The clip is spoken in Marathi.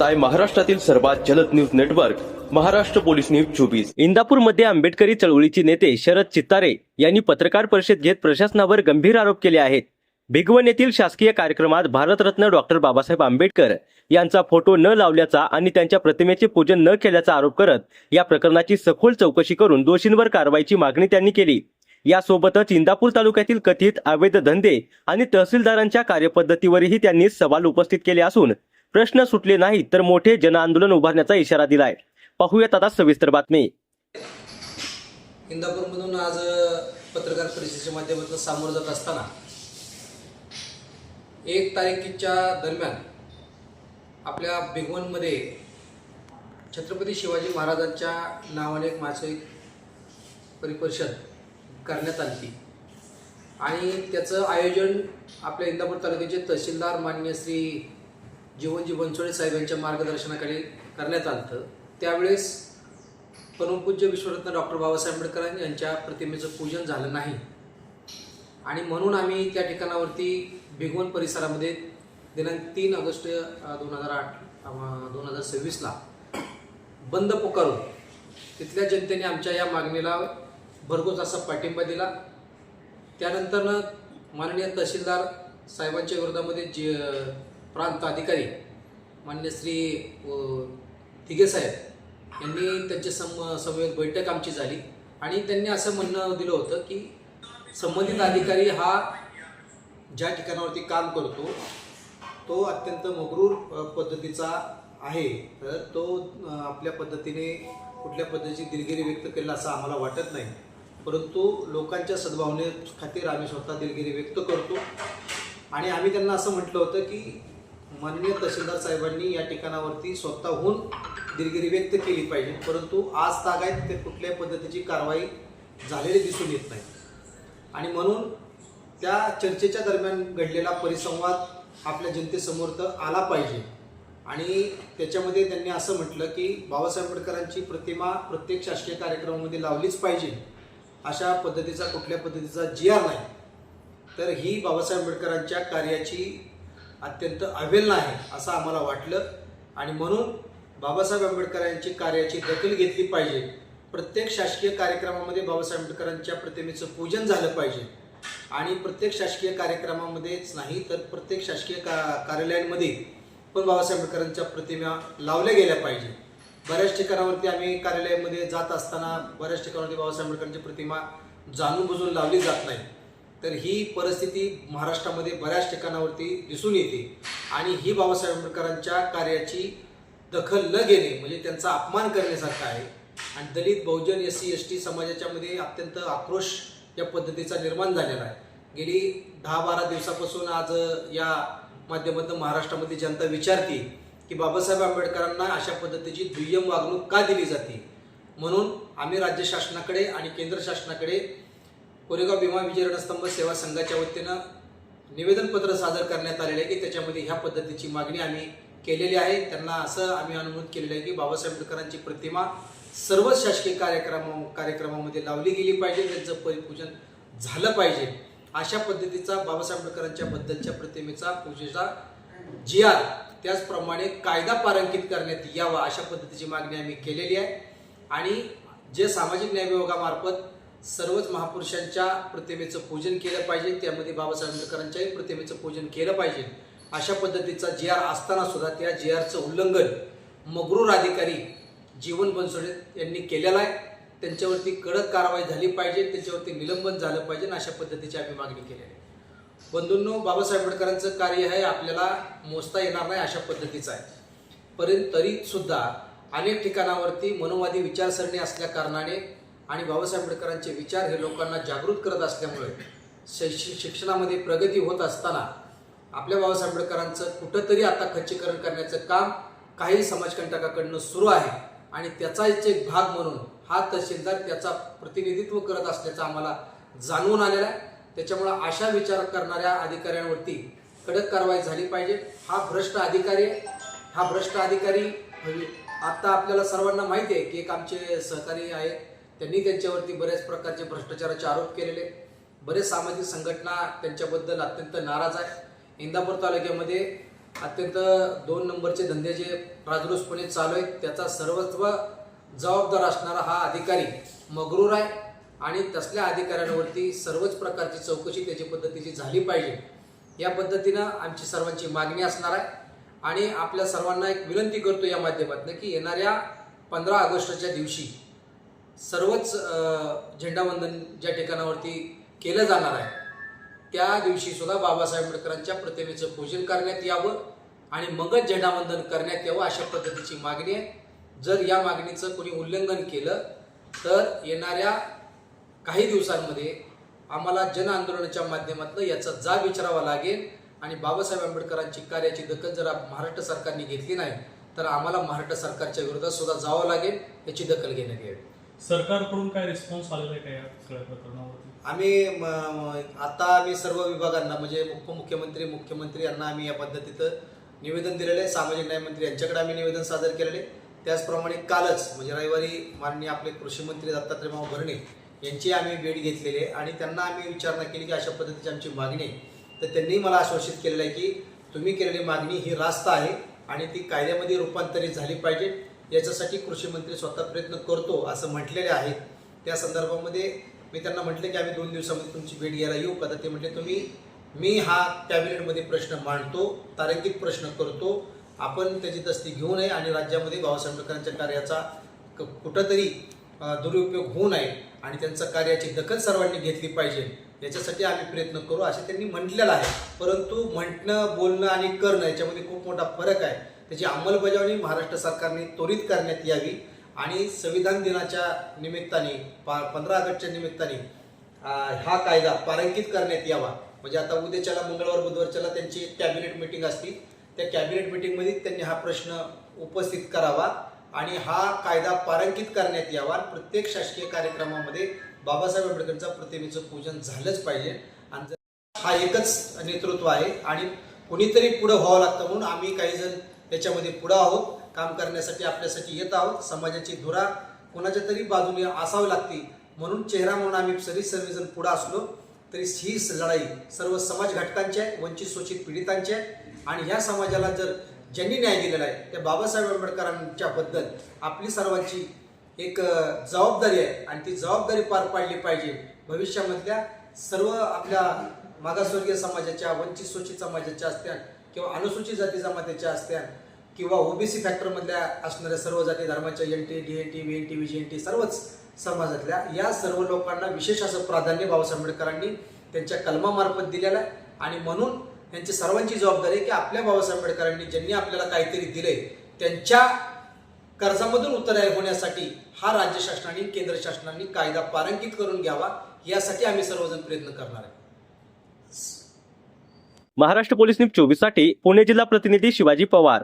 पाहताय महाराष्ट्रातील सर्वात जलद news network Maharashtra police news 24। इंदापूरमध्ये आंबेडकरी चळवळीचे नेते शरद चित्तारे यांनी पत्रकार परिषद घेत प्रशासनावर गंभीर आरोप केले आहेत। भिगवण येथील शासकीय कार्यक्रमात भारतरत्न डॉक्टर बाबासाहेब आंबेडकर यांचा फोटो न लावल्याचा आणि त्यांच्या प्रतिमेचे पूजन न केल्याचा आरोप करत या प्रकरणाची सखोल चौकशी करून दोषींवर कारवाईची मागणी त्यांनी केली। यासोबतच इंदापूर तालुक्यातील कथित अवैध धंदे आणि तहसीलदारांच्या कार्यपद्धतीवरही त्यांनी सवाल उपस्थित केले असून प्रश्न सुटले नाही तर मोठे जनआंदोलन उभारण्याचा इशारा दिलाय। पाहूयात आता सविस्तर बातमी। इंदापूरमधून आज पत्रकार परिषदेच्या माध्यमातून सामोरं जात असताना 1 तारखेच्या दरम्यान आपल्या भिगवणमध्ये छत्रपती शिवाजी महाराजांच्या नावाने एक मासिक परिपरिषद करण्यात आली आणि त्याचं आयोजन आपल्या इंदापूर तालुक्याचे तहसीलदार माननीय श्री जीवनजी बनसोडे साहेब यांच्या मार्गदर्शनाखाली करण्यात आलं। त्यावेळेस परमपूज्य विश्वरत्न डॉक्टर बाबासाहेब आंबेडकर यांच्या प्रतिमेचं पूजन झालं नाही आणि म्हणून आम्ही त्या ठिकाणावरती भिगवण परिसरामध्ये दिनांक 3 ऑगस्ट 2026 ला बंद पुकारून तिथल्या जनतेने आमच्या या मागणीला भरघोस असा पाठिंबा दिला। त्यानंतर माननीय तहसीलदार साहेबांच्या विरोधामध्ये प्रांत अधिकारी माननीय श्री तिघे साहेब यांनी त्यांच्या समवेत बैठक आमची झाली आणि त्यांनी असं म्हणणं दिलं होतं की संबंधित अधिकारी हा ज्या ठिकाणावरती काम करतो तो अत्यंत मगरूर पद्धतीचा आहे, तर तो आपल्या पद्धतीने कुठल्या पद्धतीची दिलगिरी व्यक्त केला असं आम्हाला वाटत नाही, परंतु लोकांच्या सद्भावने खातीर आम्ही स्वतः दिलगिरी व्यक्त करतो। आणि आम्ही त्यांना असं म्हटलं होतं की माननीय तहसीलदार साहेबांनी या ठिकाणावरती स्वतःहून दिलगिरी व्यक्त केली पाहिजे, परंतु आज तागायत ते कुठल्याही पद्धतीची कारवाई झालेली दिसून येत नाही आणि म्हणून त्या चर्चेच्या दरम्यान घडलेला परिसंवाद आपल्या जनतेसमोर तर आला पाहिजे। आणि त्याच्यामध्ये त्यांनी असं म्हटलं की बाबासाहेब आंबेडकरांची प्रतिमा प्रत्येक शासकीय कार्यक्रमामध्ये लावलीच पाहिजे, अशा पद्धतीचा कुठल्या पद्धतीचा GR नाही, तर ही बाबासाहेब आंबेडकरांच्या कार्याची अत्यंत अवहेलना आहे असं आम्हाला वाटलं आणि म्हणून बाबासाहेब आंबेडकरांची कार्याची दखल घेतली पाहिजे। प्रत्येक शासकीय कार्यक्रमामध्ये बाबासाहेब आंबेडकरांच्या प्रतिमेचं पूजन झालं पाहिजे आणि प्रत्येक शासकीय कार्यक्रमामध्येच नाही तर प्रत्येक शासकीय कार्यालयांमध्ये पण बाबासाहेब आंबेडकरांच्या प्रतिमा लावल्या गेल्या पाहिजे। बऱ्याच ठिकाणावरती आम्ही कार्यालयामध्ये जात असताना बऱ्याच ठिकाणावरती बाबासाहेब आंबेडकरांची प्रतिमा जाणून बुजून लावली जात नाही, तर ही परिस्थिती महाराष्ट्रामध्ये बऱ्याच ठिकाणावरती दिसून येते आणि ही बाबासाहेब आंबेडकरांच्या कार्याची दखल न घेणे म्हणजे त्यांचा अपमान करण्यासारखा आहे आणि दलित बहुजन SC ST समाजाच्या मध्ये अत्यंत आक्रोश या पद्धतीचा निर्माण झालेला आहे। गेली 10-12 दिवसापासून आज या माध्यमातून महाराष्ट्रामध्ये जनता विचारते की बाबासाहेब आंबेडकरांना अशा पद्धतीची दुय्यम वागणूक का दिली जाते, म्हणून आम्ही राज्य शासनाकडे आणि केंद्र शासनाकडे कोरेगाव भीमा विजय रणस्तंभ सेवा संघाच्या वतीनं निवेदनपत्र सादर करण्यात आलेले आहे की त्याच्यामध्ये ह्या पद्धतीची मागणी आम्ही केलेली आहे। त्यांना असं आम्ही अनुमोद केलेलं आहे की बाबासाहेब आंबेडकरांची प्रतिमा सर्व शासकीय कार्यक्रमामध्ये लावली गेली पाहिजे, त्यांचं परिपूजन झालं पाहिजे, अशा पद्धतीचा बाबासाहेब आंबेडकरांच्या बद्दलच्या प्रतिमेचा पूजेचा GR त्याचप्रमाणे कायदा पारंकित करण्यात यावा अशा पद्धतीची मागणी आम्ही केलेली आहे। आणि जे सामाजिक न्याय विभागामार्फत सर्वच महापुरुषांच्या प्रतिमेचं पूजन केलं पाहिजे, त्यामध्ये बाबासाहेब आंबेडकरांच्याही प्रतिमेचं पूजन केलं पाहिजे, अशा पद्धतीचा GR असताना सुद्धा त्या GRचं उल्लंघन मगरूर अधिकारी जीवन बनसोडे यांनी केलेला आहे। त्यांच्यावरती कडक कारवाई झाली पाहिजे, त्यांच्यावरती निलंबन झालं पाहिजे, अशा पद्धतीची आम्ही मागणी केलेली आहे। बंधूंनो, बाबासाहेब आंबेडकरांचं कार्य आहे आपल्याला मोजता येणार नाही अशा पद्धतीचं आहे, परंतु तरी सुद्धा अनेक ठिकाणावरती मनोवादी विचारसरणी असल्या कारणाने आणि बाबासाहेब आंबेडकरांचे विचार हे लोकांना जागृत करत असल्यामुळे शिक्षणामध्ये प्रगती होत असताना आपल्या बाबासाहेब आंबेडकरांचं कुठंतरी आता खच्चीकरण करण्याचं काम काही समाजकंटकाकडनं सुरू आहे आणि त्याचाच एक भाग म्हणून हा तहसीलदार त्याचा प्रतिनिधित्व करत असल्याचं आम्हाला जाणून आलेलं आहे। त्याच्यामुळे अशा विचार करणाऱ्या अधिकाऱ्यांवरती कडक कारवाई झाली पाहिजे। हा भ्रष्ट अधिकारी आता आपल्याला सर्वांना माहिती आहे की एक आमचे सहकारी आहेत, त्यांनी त्यांच्यावरती बऱ्याच प्रकारचे भ्रष्टाचाराचे आरोप केलेले, बरेच सामाजिक संघटना त्यांच्याबद्दल अत्यंत नाराज आहे। इंदापूर तालुक्यामध्ये अत्यंत 2 नंबरचे धंदे जे राजरोसपणे चालू आहेत त्याचा सर्वस्व जबाबदार असणारा हा अधिकारी मगरूर आहे आणि तसल्या अधिकाऱ्यांवरती सर्वच प्रकारची चौकशी त्याची पद्धतीची झाली पाहिजे. या पद्धतीनं आमची सर्वांची मागणी असणार आहे आणि आपल्या सर्वांना एक विनंती करतो या माध्यमातून की येणाऱ्या 15 ऑगस्टच्या दिवशी सर्वच झेंडावंदन ज्या ठिकाणावरती केलं जाणार आहे त्या दिवशी सुद्धा बाबासाहेब आंबेडकरांच्या प्रतिमेचं पूजन करण्यात यावं आणि मगच झेंडावंदन करण्यात यावं अशा पद्धतीची मागणी आहे. जर या मागणीचं कोणी उल्लंघन केलं तर येणाऱ्या काही दिवसांमध्ये आम्हाला जन आंदोलनाच्या माध्यमातून याचा जाब विचारावा लागेल आणि बाबासाहेब आंबेडकरांची कार्याची दखल जर महाराष्ट्र सरकारने घेतली नाही तर आम्हाला महाराष्ट्र सरकारच्या विरोधात सुद्धा जावं लागेल, याची दखल घेण्यात यावी. सरकारकडून काय रिस्पॉन्स आलेला आहे का या सगळ्या प्रकरणावरती? आम्ही सर्व विभागांना म्हणजे उपमुख्यमंत्री मुख्यमंत्री यांना आम्ही या पद्धतीचं निवेदन दिलेलं आहे. सामाजिक न्याय मंत्री यांच्याकडे आम्ही निवेदन सादर केलेले. त्याचप्रमाणे कालच म्हणजे रविवारी माननीय आपले कृषी मंत्री दत्तात्रय मामा भरणे यांची आम्ही भेट घेतलेली आहे आणि त्यांना आम्ही विचारणा केली की अशा पद्धतीची आमची मागणी आहे. तर त्यांनी मला आश्वासित केलेलं आहे की तुम्ही केलेली मागणी ही रास्त आहे आणि ती कायद्यामध्ये रूपांतरित झाली पाहिजे. याच्यासाठी कृषी मंत्री स्वतः प्रयत्न करतो असं म्हटलेले आहेत. त्या संदर्भामध्ये मी त्यांना म्हटलं की आम्ही 2 दिवसामध्ये तुमची भेट घ्यायला येऊ का? तर ते म्हटले मी हा कॅबिनेटमध्ये प्रश्न मांडतो, तारांकित प्रश्न करतो, आपण त्याची दस्ती घेऊ नये आणि राज्यामध्ये बाबासाहेब आंबेडकरांच्या कार्याचा कुठंतरी दुरुपयोग होऊ नये आणि त्यांच्या कार्याची दखल सर्वांनी घेतली पाहिजे याच्यासाठी आम्ही प्रयत्न करू असे त्यांनी म्हटलेलं आहे. परंतु म्हटणं बोलणं आणि करणं याच्यामध्ये खूप मोठा फरक आहे. त्याची अंमलबजावणी महाराष्ट्र सरकारने त्वरित करण्यात यावी आणि संविधान दिनाच्या निमित्ताने 15 ऑगस्टच्या निमित्ताने हा कायदा पारंकित करण्यात यावा. म्हणजे आता उद्याच्याला मंगळवार बुधवारच्याला त्यांची कॅबिनेट मीटिंग असती, त्या कॅबिनेट मीटिंगमध्ये त्यांनी हा प्रश्न उपस्थित करावा आणि हा कायदा पारंकित करण्यात यावा. प्रत्येक शासकीय कार्यक्रमामध्ये बाबासाहेब आंबेडकरांच्या प्रतिमेचं पूजन झालंच पाहिजे आणि हा एकच नेतृत्व आहे आणि कोणीतरी पुढं व्हावं लागतं म्हणून आम्ही काही जण याच्यामध्ये पुढं आहोत, काम करण्यासाठी आपल्यासाठी येत आहोत. समाजाची धुरा कोणाच्या तरी बाजूने असावी लागते म्हणून चेहरा म्हणून आम्ही सर्वजण पुढं असलो तरी ही लढाई सर्व समाज घटकांची आहे, वंचित शोषित पीडितांची आहे आणि ह्या समाजाला जर ज्यांनी न्याय दिलेला आहे त्या बाबासाहेब आंबेडकरांच्या बद्दल आपली सर्वांची एक जबाबदारी आहे आणि ती जबाबदारी पार पाडली पाहिजे. भविष्यामधल्या सर्व आपल्या मागासवर्गीय समाजाच्या, वंचित शोषित समाजाच्या असत्या किंवा अनुसूचित जाती जमातीच्या असत्या किंवा ओबीसी फॅक्टरमधल्या असणाऱ्या सर्व जाती धर्माच्या NT, DNT, VNT, VGNT सर्वच समाजातल्या या सर्व लोकांना विशेष असं प्राधान्य बाबासाहेब आंबेडकरांनी त्यांच्या कलमामार्फत दिलेलं आहे आणि म्हणून त्यांची सर्वांची जबाबदारी आहे की आपल्या बाबासाहेब आंबेडकरांनी ज्यांनी आपल्याला काहीतरी दिले त्यांच्या कर्जामधून उतराय होण्यासाठी हा राज्य शासनाने केंद्र शासनाने कायदा पारंकित करून घ्यावा यासाठी आम्ही सर्वजण प्रयत्न करणार आहे. महाराष्ट्र पोलीस न्यूज 24 साठी पुणे जिल्हा प्रतिनिधी शिवाजी पवार.